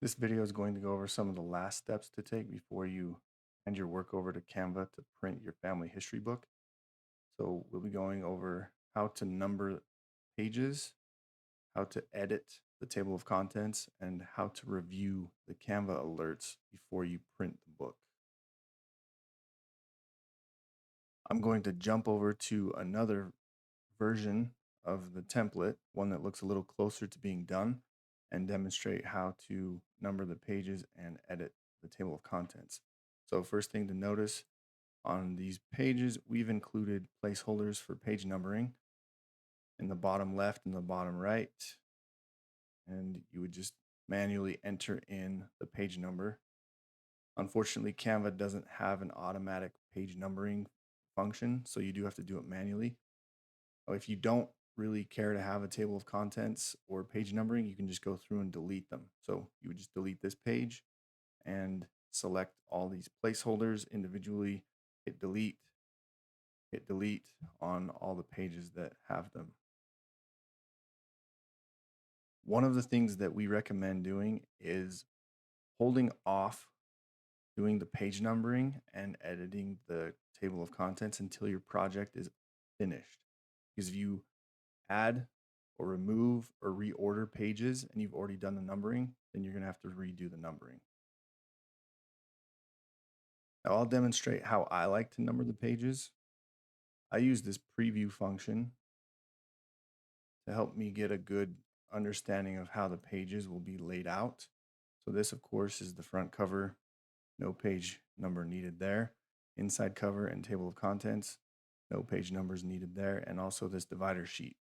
This video is going to go over some of the last steps to take before you hand your work over to Canva to print your family history book. So we'll be going over how to number pages, how to edit the table of contents, and how to review the Canva alerts before you print the book. I'm going to jump over to another version of the template, one that looks a little closer to being done, and demonstrate how to number the pages and edit the table of contents. So first thing to notice on these pages, we've included placeholders for page numbering in the bottom left and the bottom right. And you would just manually enter in the page number. Unfortunately, Canva doesn't have an automatic page numbering function, so you do have to do it manually. If you don't really care to have a table of contents or page numbering, you can just go through and delete them. So you would just delete this page and select all these placeholders individually, hit delete on all the pages that have them. One of the things that we recommend doing is holding off doing the page numbering and editing the table of contents until your project is finished. Because if you add or remove or reorder pages and you've already done the numbering, then you're going to have to redo the numbering. Now I'll demonstrate how I like to number the pages. I use this preview function to help me get a good understanding of how the pages will be laid out. So this, of course, is the front cover, no page number needed there. Inside cover and table of contents, no page numbers needed there. And also this divider sheet.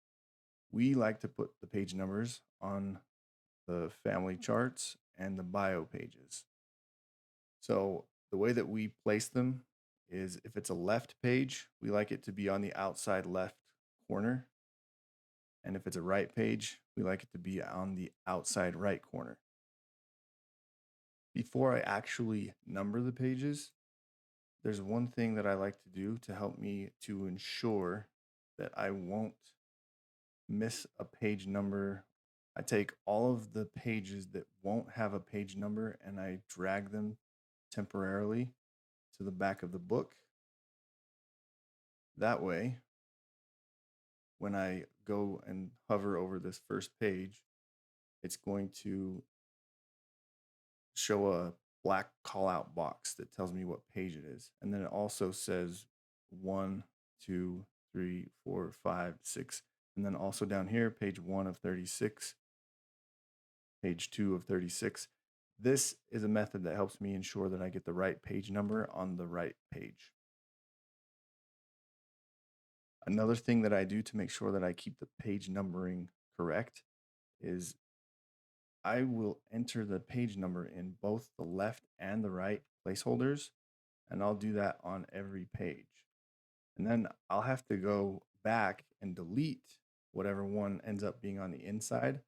We like to put the page numbers on the family charts and the bio pages. So the way that we place them is if it's a left page, we like it to be on the outside left corner. And if it's a right page, we like it to be on the outside right corner. Before I actually number the pages, there's one thing that I like to do to help me to ensure that I won't miss a page number. I take all of the pages that won't have a page number and I drag them temporarily to the back of the book. That way, when I go and hover over this first page, it's going to show a black call out box that tells me what page it is. And then it also says 1, 2, 3, 4, 5, 6. And then also down here, page 1 of 36, page 2 of 36. This is a method that helps me ensure that I get the right page number on the right page. Another thing that I do to make sure that I keep the page numbering correct is I will enter the page number in both the left and the right placeholders, and I'll do that on every page. And then I'll have to go back and delete whatever one ends up being on the inside.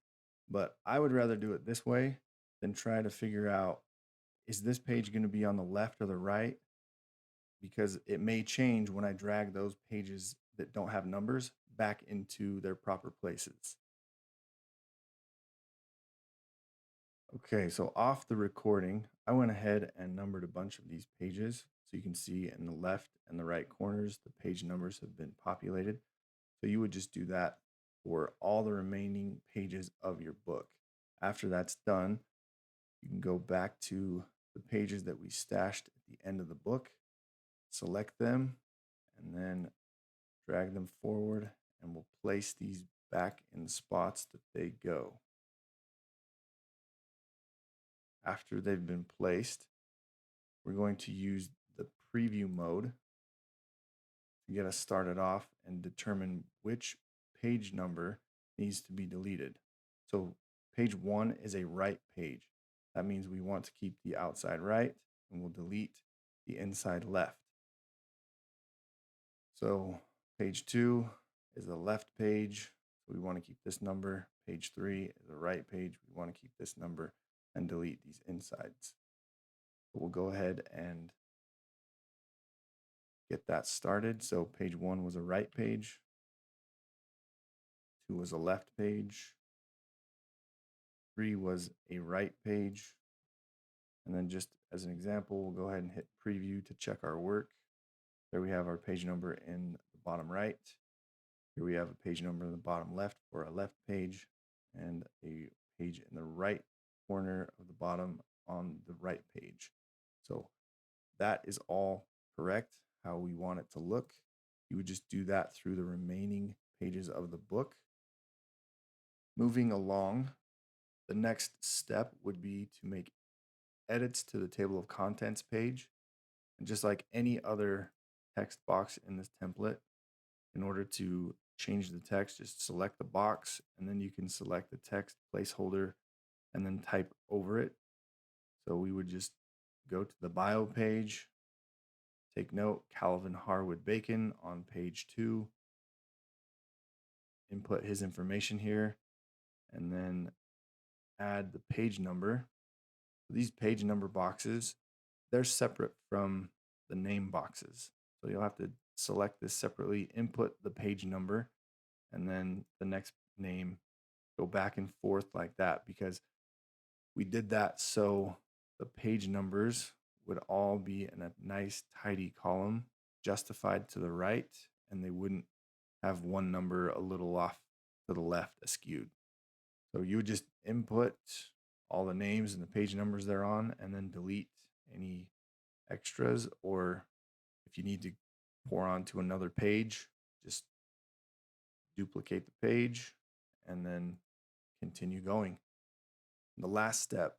But I would rather do it this way than try to figure out, is this page going to be on the left or the right? Because it may change when I drag those pages that don't have numbers back into their proper places. Okay, so off the recording, I went ahead and numbered a bunch of these pages. So you can see in the left and the right corners, the page numbers have been populated. So you would just do that for all the remaining pages of your book. After that's done, you can go back to the pages that we stashed at the end of the book, select them, and then drag them forward, and we'll place these back in the spots that they go. After they've been placed, we're going to use the preview mode to get us started off and determine which page number needs to be deleted. So page 1 is a right page. That means we want to keep the outside right, and we'll delete the inside left. So page 2 is a left page. So we want to keep this number. Page 3 is a right page. We want to keep this number and delete these insides. So we'll go ahead and get that started. So page 1 was a right page. 2 was a left page. 3 was a right page. And then just as an example, we'll go ahead and hit preview to check our work. There we have our page number in the bottom right. Here we have a page number in the bottom left for a left page and a page in the right corner of the bottom on the right page. So that is all correct, how we want it to look. You would just do that through the remaining pages of the book. Moving along, the next step would be to make edits to the table of contents page. And just like any other text box in this template, in order to change the text, just select the box and then you can select the text placeholder and then type over it. So we would just go to the bio page, take note, Calvin Harwood Bacon on page 2, input his information here, and then add the page number. These page number boxes, they're separate from the name boxes. So you'll have to select this separately, input the page number, and then the next name, go back and forth like that, because we did that so the page numbers would all be in a nice tidy column justified to the right, and they wouldn't have one number a little off to the left askewed. So you would just input all the names and the page numbers they're on and then delete any extras, or if you need to pour onto another page, just duplicate the page and then continue going. The last step.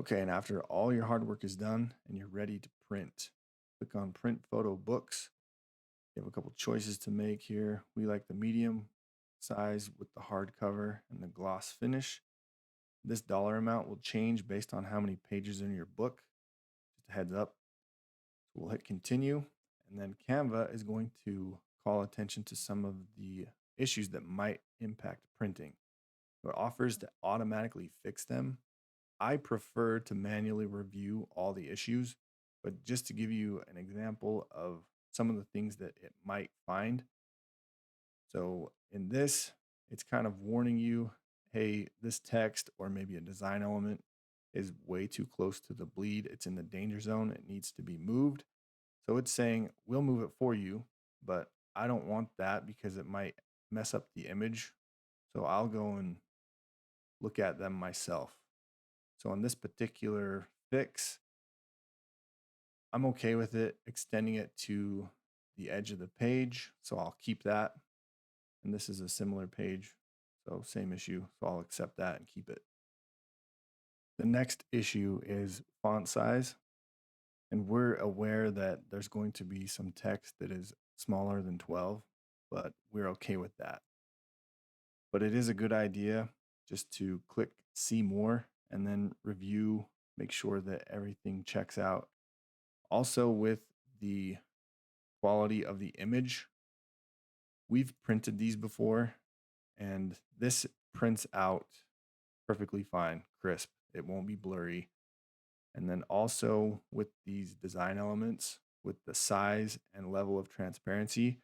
Okay, and after all your hard work is done and you're ready to print, click on print photo books. You have a couple choices to make here. We like the medium size with the hardcover and the gloss finish. This dollar amount will change based on how many pages are in your book. Just a heads up. We'll hit continue, and then Canva is going to call attention to some of the issues that might impact printing. It offers to automatically fix them. I prefer to manually review all the issues, but just to give you an example of some of the things that it might find. So in this, it's kind of warning you, hey, this text or maybe a design element is way too close to the bleed. It's in the danger zone. It needs to be moved. So it's saying, we'll move it for you, but I don't want that because it might mess up the image. So I'll go and look at them myself. So on this particular fix, I'm okay with it extending it to the edge of the page. So I'll keep that. And this is a similar page. So same issue. So I'll accept that and keep it. The next issue is font size. And we're aware that there's going to be some text that is smaller than 12, but we're okay with that. But it is a good idea just to click see more and then review, make sure that everything checks out. Also with the quality of the image, we've printed these before and this prints out perfectly fine, crisp. It won't be blurry. And then also with these design elements, with the size and level of transparency,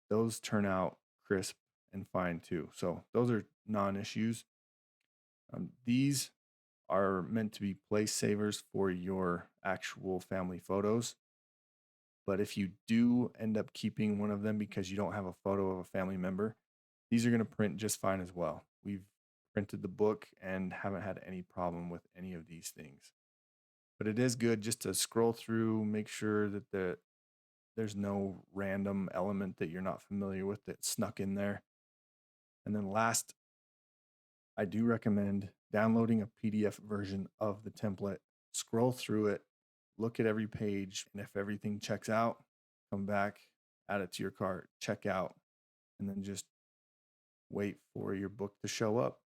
those turn out crisp and fine too. So those are non-issues. These are meant to be place savers for your actual family photos. But if you do end up keeping one of them because you don't have a photo of a family member, these are going to print just fine as well. We've printed the book and haven't had any problem with any of these things. But it is good just to scroll through, make sure that there's no random element that you're not familiar with that snuck in there. And then last, I do recommend downloading a PDF version of the template, scroll through it, look at every page, and if everything checks out, come back, add it to your cart, check out, and then just wait for your book to show up.